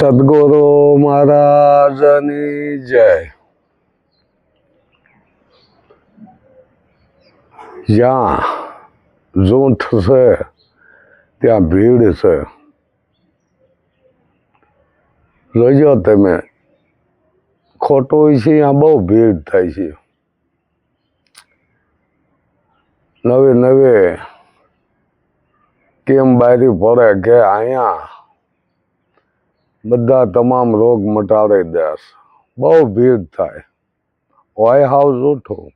સદગુરુ મહારાજની જય. જ્યાં ઝૂંઠ છે ત્યાં ભીડ છે. જોજો તમે, ખોટું હોય છે ત્યાં બહુ ભીડ થાય છે. નવી નવી કેમ બારી પડે કે અહીંયા બધા તમામ રોગ મટાડી દેશ. બહુ ભીડ થાય હોય હાવ જૂઠું.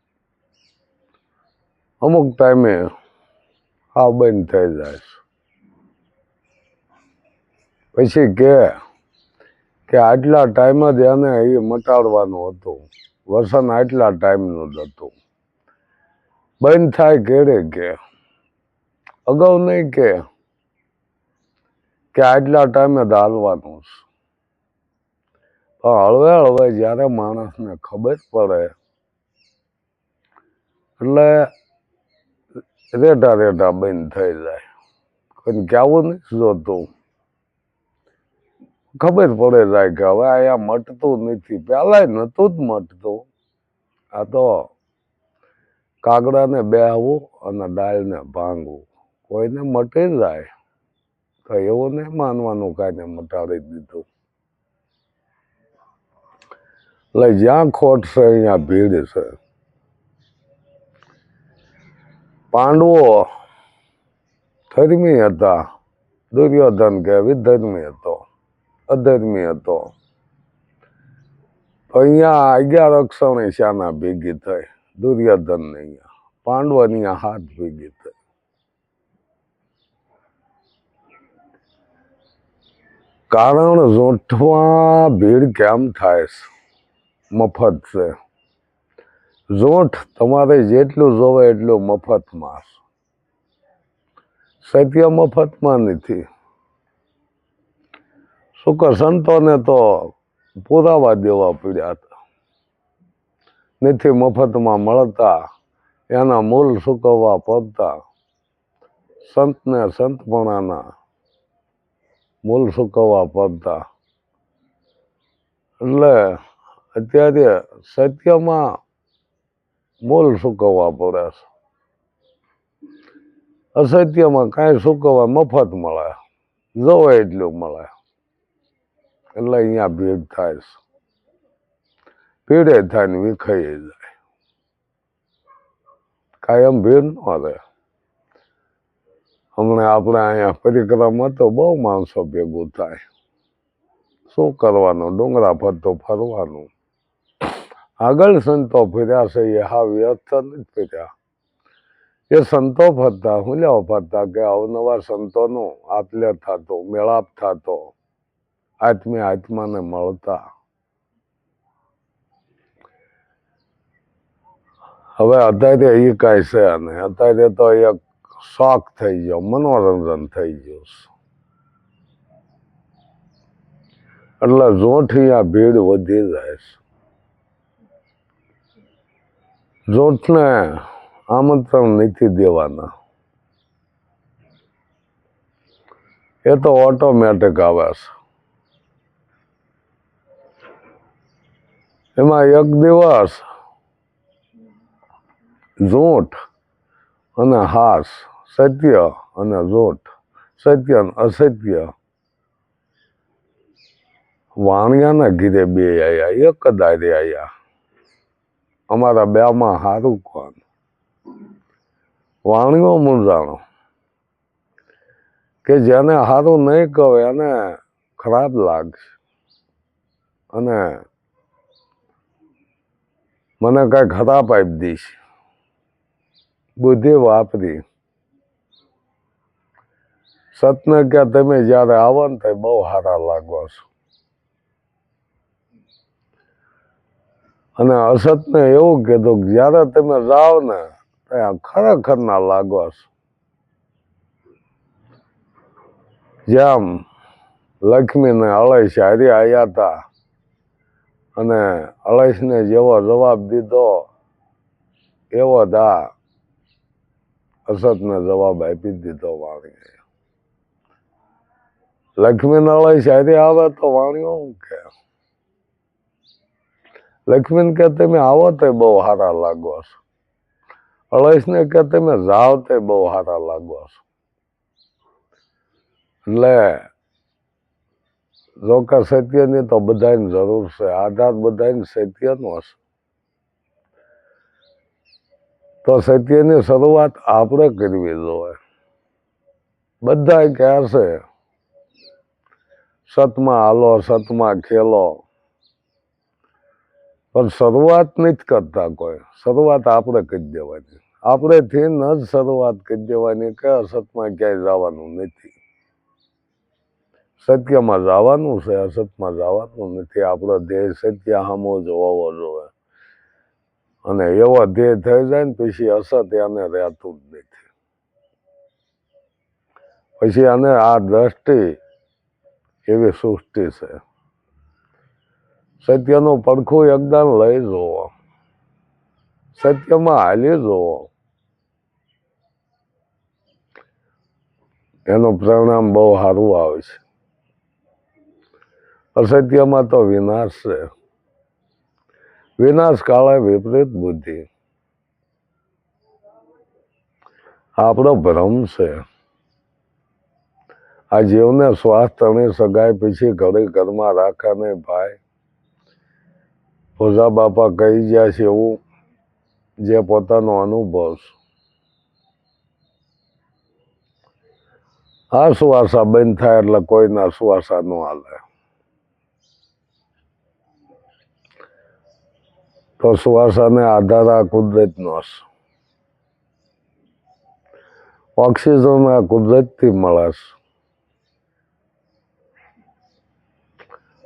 અમુક ટાઈમે હાવ બંધ થઈ જાય. પછી કે આટલા ટાઈમ જ એને એ મટાડવાનું હતું, વસન આટલા ટાઈમનું જ હતું. બંધ થાય કેડે કે અગાઉ નહીં કે આટલા ટાઈમે જ હાલવાનું છે. પણ હળવે હળવે જયારે માણસને ખબર પડે એટલે રેટા રેટા બંધ થઈ જાય. કોઈ કહેવું નથી જોતું. ખબર પડે જાય કે હવે અહીંયા મટતું નથી. પેલા નતું જ મટતું. આ તો કાગડાને બેહવું અને ડાળને ભાંગવું. કોઈને મટી જાય તો એવું નહીં માનવાનું કાંઈને મટાડી દીધું. એટલે જ્યાં ખોટ છે અહીંયા ભીડ છે. પાંડવો ધર્મી હતા, દુર્યોધન કે વિધર્મી હતો, અધર્મી હતો. તો અહીંયા 11 અક્ષણી શાના ભેગી થઈ? દુર્યોધન ને અહીંયા, પાંડવોની અહીંયા 7 ભેગી થઈ. કારણ ઝૂંઠમાં ભીડ કેમ થાય છે? મફત છે. ઝૂંઠ તમારે જેટલું જોવે એટલું મફતમાં. સત્ય મફતમાં નથી. શું કે સંતોને તો પુરાવા દેવા પડ્યા હતા. નથી મફતમાં મળતા, એના મૂળ ચૂકવવા પડતા. સંતને સંતપણાના મૂળ ચૂકવવા પડતા. એટલે અત્યારે સત્યમાં મૂળ ચૂકવવા પડે છે. અસત્યમાં કાંઈ ચૂકવવા મફત મળે, જોવે એટલું મળે. એટલે અહીંયા ભીડ થાય છે. ભીડે થાય ને વિખાઈ જાય. કાયમ ભીડ ન રહે. હમણાં આપણે અહીંયા પરિક્રમા તો બહુ માણસો ભેગું થાય. શું કરવાનું? ડુંગરા ફરતો ફરવાનું. આગળ સંતો ફર્યા છે એ હા વ્યર્થ નથી ફર્યા. એ સંતો ફરતા, હુલ્યાઓ ફરતા કે અવનવા સંતોનું આપલે થતું, મેળાપ થતો, આત્મે આત્માને મળતા. હવે અત્યારે એ કાંઈ છે નહીં. અત્યારે તો એક શોખ થઈ ગયો, મનોરંજન થઈ ગયું. એટલે ઝૂંઠ અહીંયા ભીડ વધી જાય છે. ઝૂંઠને આમંત્રણ નથી દેવાના. એ તો ઓટોમેટિક આવે છે. એમાં એક દિવસ ઝૂંઠ અને હાસ, સત્ય અને ઝૂંઠ, સત્ય અને અસત્ય વાણિયાના ઘીરે બે આયા, એક જ હારે આયા. અમારા બેમાં હારું કોણ? વાણિયો મૂંઝાણો કે જેને હારું નહીં કહે એને ખરાબ લાગશે અને મને કઈ ખરાબ આપી દઈશ. બુદ્ધિ વાપરી સતને કે તમે જયારે આવો ને તો બહુ સારા લાગો છો, અને અસતને એવું કીધું કે જયારે તમે જાઓ ને ત્યાં ખરેખર ના લાગો છો. જેમ લક્ષ્મીને અળશ હારી આવ્યા હતા અને અળશને જેવો જવાબ દીધો એવો જ આ અસતને જવાબ આપી દીધો વાણીએ. લક્ષ્મી નળય શાયરી આવે તો વાણીઓ કે લક્ષ્મીને કે તમે આવો તો બહુ સારા લાગો છો, અળસને કે તમે જાઓ તો બહુ સારા લાગો છો. એટલે જો કે સત્યની તો બધાની જરૂર છે, આધાર બધાને સત્યનો છે. તો સત્યની શરૂઆત આપણે કરવી જોઈએ. બધા કહે છે સતમાં હાલો, સતમાં ખેલો, પણ શરૂઆત નથી કરતા કોઈ. શરૂઆત આપણે કરી દેવાની, આપણે થી જ શરૂઆત કરી દેવાની કે અસતમાં ક્યાંય જવાનું નથી. સત્યમાં જવાનું છે, અસતમાં જવાનું નથી. આપણો ધ્યેય સત્ય સામો જ હોવો જોઈએ. અને એવો ધ્યેય થઈ જાય ને પછી અસત એને રહેતું જ નથી. પછી આને આ દ્રષ્ટિ એવી સૃષ્ટિ છે. સત્યનું પડખું એકદમ લઈ જોવો, સત્યમાં હાલી જોવો, એનું પરિણામ બહુ સારું આવે છે. અસત્યમાં તો વિનાશ છે. વિનાશ કાળે વિપરીત બુદ્ધિ. આપણો ભ્રમ છે. આ જીવને શ્વાસ તણી સગાય પછી ઘડી ઘરમાં રાખે નહીં ભાઈ. ભોજા બાપા કહી ગયા છે એવું જે પોતાનો અનુભવ છે. આ સુવાસા બંધ થાય એટલે કોઈના સુવાસા ન હાલે. તો સુવાસાને આધાર આ કુદરતનો છે. ઓક્સિજન આ કુદરતથી મળે છે.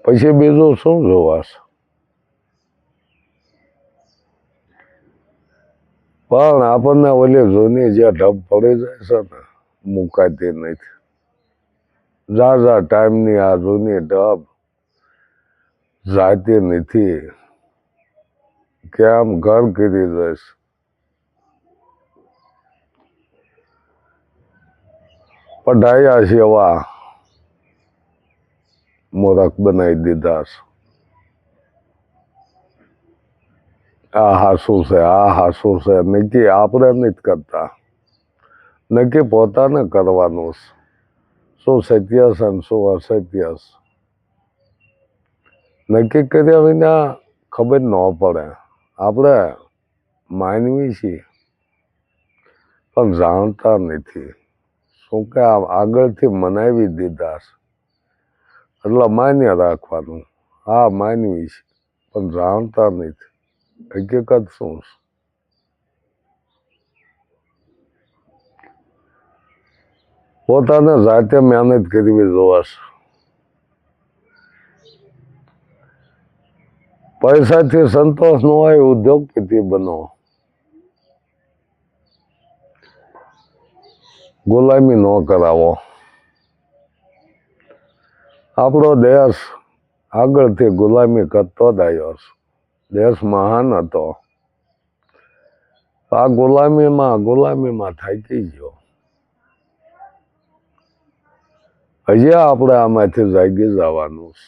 પછી બીજું શું જોવાશે? પણ આપણને ઓલી જૂની જે ઢબ પડી જાય છે ને, મુકાતી નથી. જા ટાઈમની આ જૂની ઢબ જાતી નથી. કેમ ઘર કરી દઈશ. પઢાયા છે એવા મૂરખ બનાવી દીધા છે. આ હાસું છે, આ હાસું છે. નક્કી આપણે નથી કરતા, નક્કી પોતાને કરવાનું છે. શું સત્ય છે ને શું અસત્ય છે. નક્કી કર્યા વિના ખબર ન પડે. આપણે માનવી છીએ પણ જાણતા નથી. શું કે આગળથી મનાવી દીધા છે એટલે માન્ય રાખવાનું. હા માનવી છે પણ જાણતા નથી હકીકત શું છે. પોતાને જાતે મહેનત કરવી જોવાશે. પૈસાથી સંતોષ ન હોય, ઉદ્યોગપતિ બનો. ગુલામી ન કરાવો. આપણો દેશ આગળથી ગુલામી કરતો જ આવ્યો છે. દેશ મહાન હતો. આ ગુલામીમાં થાકી ગયો. હજી આપણે આમાંથી જાગી જવાનું છે.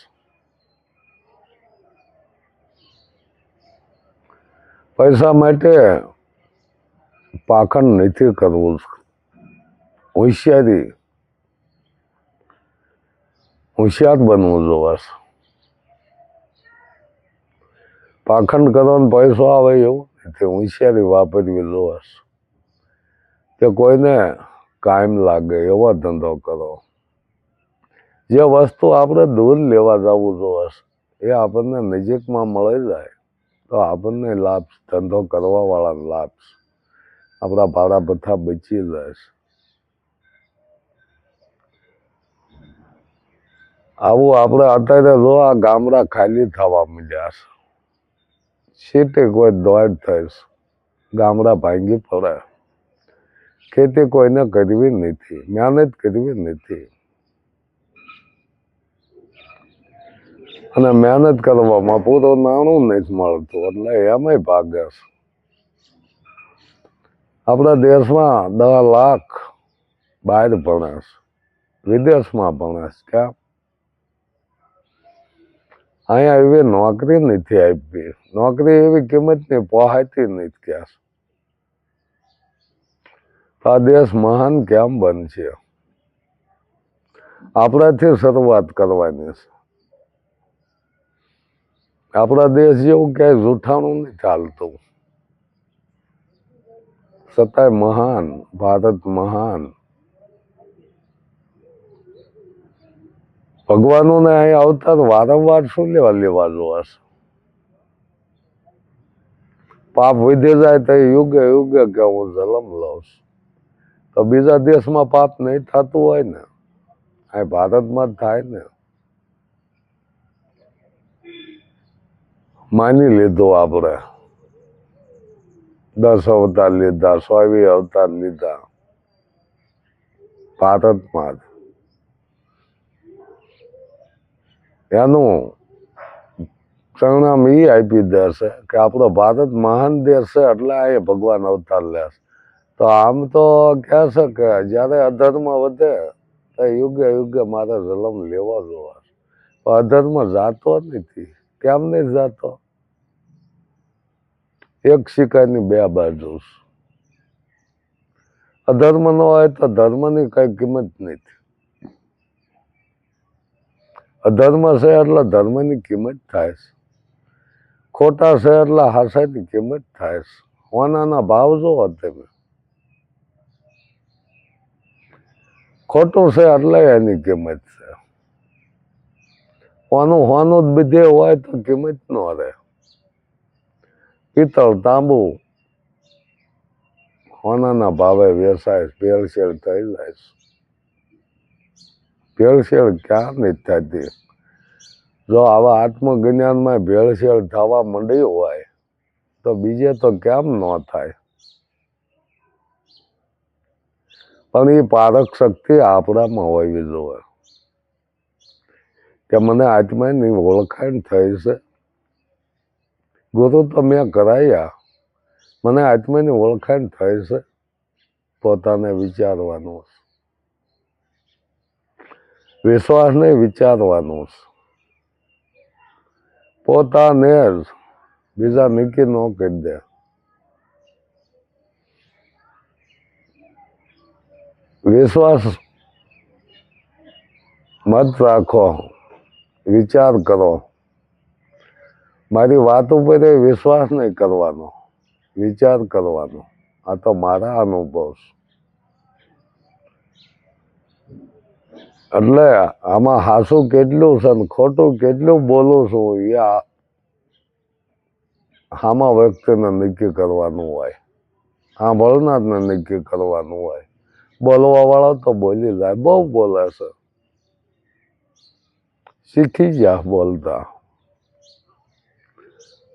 પૈસા માટે પાખંડ નથી કરવું. હોશિયાર બનવું જોવાશે. પાખંડ કરવાનો પૈસો આવે એવું નથી. હોશિયારી વાપરવી જોવાશે. કે કોઈને કાયમ લાગે એવો ધંધો કરો. જે વસ્તુ આપણે દૂર લેવા જવું જોવાશે એ આપણને નજીકમાં મળી જાય તો આપણને લાભ, ધંધો કરવા વાળાને લાભ. આપણા ભાડા ભથ્થા બચી જાય છે. આવું આપણે અત્યારે જો આ ગામડા ખાલી થવા માંડ્યા છે. સિટી કોઈ દોડ થાય છે. ગામડા ભાંગી પડે. ખેતી કોઈને કરવી નથી, મહેનત કરવી નથી. અને મહેનત કરવામાં પૂરું નાણું નથી મળતું એટલે એમાંય ભાગે છે. આપણા દેશમાં 10 લાખ બહાર ભણે છે. વિદેશમાં ભણે છે. ક્યાં? અહીંયા એવી નોકરી નથી આપી. નોકરી એવી કિંમતની પહોંચતી નથી. ક્યાં આ દેશ મહાન કેમ બનશે? આપણાથી શરૂઆત કરવાની છે. આપણા દેશ જેવું ક્યાંય જૂઠાણું નહીં ચાલતું. છતાંય મહાન, ભારત મહાન. ભગવાનોને અહીં અવતાર વારંવાર શું લેવા જોવાશે? પાપ વધી જાય તો યુગે યુગે કે હું જન્મ લઉં છું. તો બીજા દેશમાં પાપ નહીં થતું હોય ને, અહીં ભારતમાં જ થાય ને. માની લીધું આપણે 10 અવતાર લીધા, 100 અવતાર લીધા ભારતમાં જ. એનું પરિણામ એ આપી દેશે કે આપણો ભારત મહાન દેશ છે એટલે એ ભગવાન અવતાર લેશે. તો આમ તો કહે છે કે જયારે અધર્મ વધે તો યુગે યુગે મારે જન્મ લેવો જોવા. અધર્મ જાતો નથી. કેમ નહીં જાતો? એક સિક્કાની બે બાજુ. અધર્મ ન હોય તો ધર્મની કઈ કિંમત નથી. અધર્મ છે એટલે ધર્મની કિંમત થાય છે. ખોટા છે એટલે હાસાની કિંમત થાય છે. હોનાના ભાવ જોવો તમે. ખોટું છે એટલે એની કિંમત છે. હોનું જ બધે હોય તો કિંમત ન રહે. પિત્તળ તાંબુ હોનાના ભાવે વેચાય, ભેળસેળ થઈ જાય. ભેળસેળ ક્યાં નથી થતી? જો આવા આત્મજ્ઞાનમાં ભેળસેળ થવા માંડી હોય તો બીજે તો કેમ ન થાય? પણ એ પારક શક્તિ આપણામાં હોવી જોઈએ કે મને આત્માની ઓળખાણ થઈ છે. ગુરુ તો મેં કરાયા, મને આત્માની ઓળખાણ થઈ છે. પોતાને વિચારવાનું છે. વિશ્વાસ નહીં, વિચારવાનું છે. પોતાને જ બીજા નક્કી ન કરી દે. વિશ્વાસ મત રાખો, વિચાર કરો. મારી વાત ઉપર વિશ્વાસ નહીં કરવાનો, વિચાર કરવાનો. આ તો મારા અનુભવ છે. એટલે આમાં હાસું કેટલું છે ને ખોટું કેટલું બોલું છું એ આમાં વ્યક્તિને નક્કી કરવાનું હોય. સાંભળનારને નક્કી કરવાનું હોય. બોલવા વાળો તો બોલી જાય, બહુ બોલે છે. શીખી ગયા બોલતા.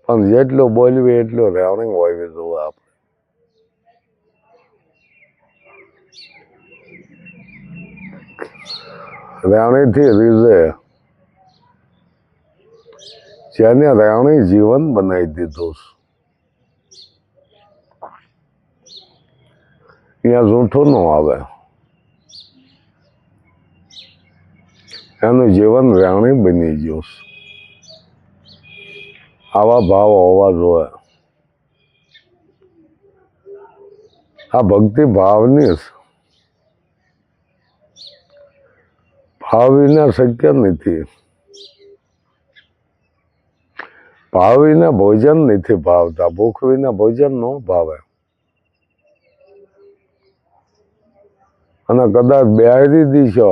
પણ જેટલું બોલવી એટલું રહેણી હોય જોવે આપણે. રહેણીથી રીઝે જેને રહેણી જીવન બનાવી દીધું છે. અહીંયા જૂઠું ન આવે. એનું જીવન રહેણી બની ગયું છે. આવા ભાવ હોવા જોઈએ. આ ભક્તિ ભાવની છે. ભાવ વિના શક્ય નથી. ભાવ વિના ભોજન નથી ભાવતા. ભૂખ વિના ભોજન ન ભાવે. અને કદાચ બેહારી દીશો